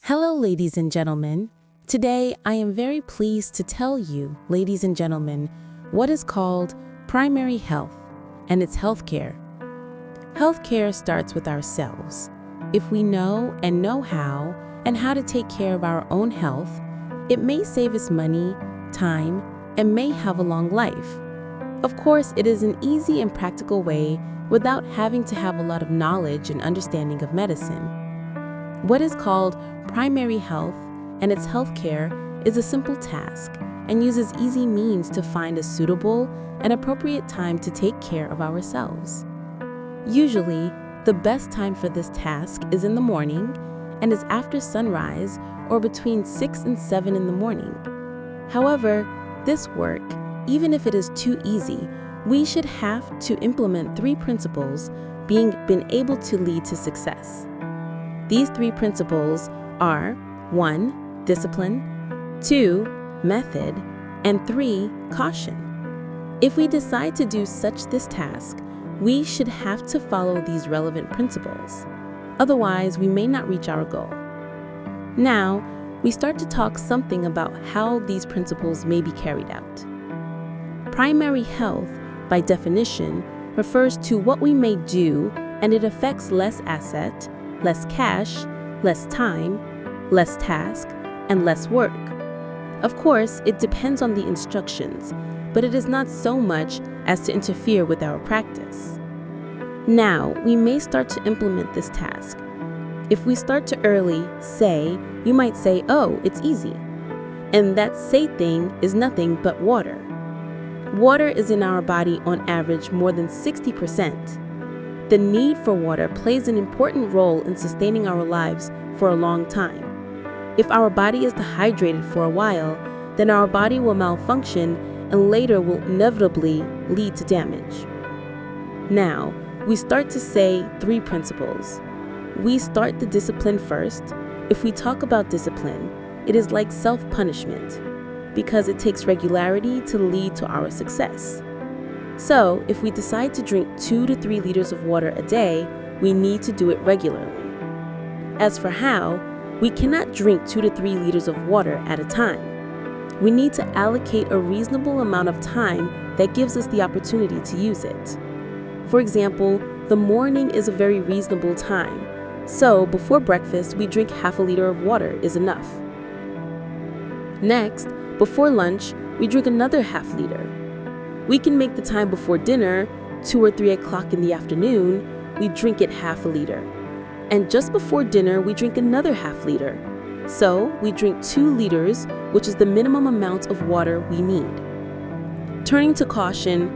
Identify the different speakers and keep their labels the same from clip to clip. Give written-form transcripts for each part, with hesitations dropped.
Speaker 1: Hello, ladies and gentlemen. Today, I am very pleased to tell you, ladies and gentlemen, what is called primary health and its healthcare. Healthcare starts with ourselves. If we know how to take care of our own health, it may save us money, time, and may have a long life. Of course, it is an easy and practical way without having to have a lot of knowledge and understanding of medicine. What is called primary health and its healthcare is a simple task and uses easy means to find a suitable and appropriate time to take care of ourselves. Usually, the best time for this task is in the morning and is after sunrise or between 6 and 7 in the morning. However, this work, even if it is too easy, we should have to implement 3 principles being able to lead to success. These 3 principles are 1. Discipline, 2. Method, and 3. Caution. If we decide to do this task, we should have to follow these relevant principles. Otherwise, we may not reach our goal. Now, we start to talk something about how these principles may be carried out. Primary health, by definition, refers to what we may do, and it affects less asset, less cash, less time, less task, and less work. Of course, it depends on the instructions, but it is not so much as to interfere with our practice. Now, we may start to implement this task. If we start too early, you might say, oh, it's easy. And that thing is nothing but water. Water is in our body on average more than 60%. The need for water plays an important role in sustaining our lives for a long time. If our body is dehydrated for a while, then our body will malfunction and later will inevitably lead to damage. Now, we start to say 3 principles. We start the discipline first. If we talk about discipline, it is like self-punishment because it takes regularity to lead to our success. So, if we decide to drink 2 to 3 liters of water a day, we need to do it regularly. As for how, we cannot drink 2 to 3 liters of water at a time. We need to allocate a reasonable amount of time that gives us the opportunity to use it. For example, the morning is a very reasonable time. So, before breakfast, we drink half a liter of water is enough. Next, before lunch, we drink another half liter. We can make the time before dinner, 2 or 3 o'clock in the afternoon, we drink it half a liter. And just before dinner, we drink another half liter. So, we drink 2 liters, which is the minimum amount of water we need. Turning to caution,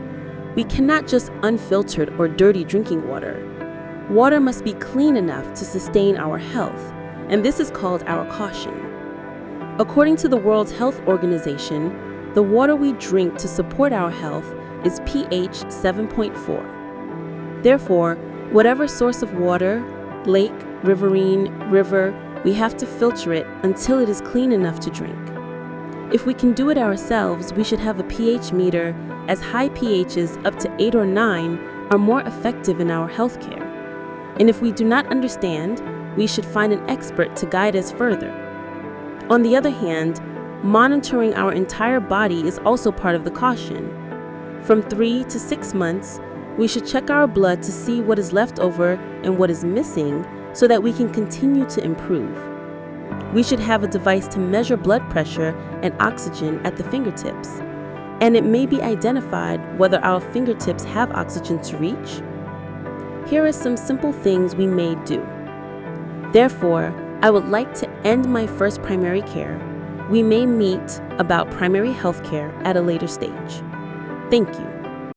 Speaker 1: we cannot just unfiltered or dirty drinking water. Water must be clean enough to sustain our health, and this is called our caution. According to the World Health Organization, the water we drink to support our health is pH 7.4. Therefore, whatever source of water, lake, riverine, river, we have to filter it until it is clean enough to drink. If we can do it ourselves, we should have a pH meter, as high pHs up to 8 or 9 are more effective in our healthcare. And if we do not understand, we should find an expert to guide us further. On the other hand, monitoring our entire body is also part of the caution. From 3 to 6 months, we should check our blood to see what is left over and what is missing so that we can continue to improve. We should have a device to measure blood pressure and oxygen at the fingertips, and it may be identified whether our fingertips have oxygen to reach. Here are some simple things we may do. Therefore, I would like to end my first primary care. We may meet about primary health care at a later stage. Thank you.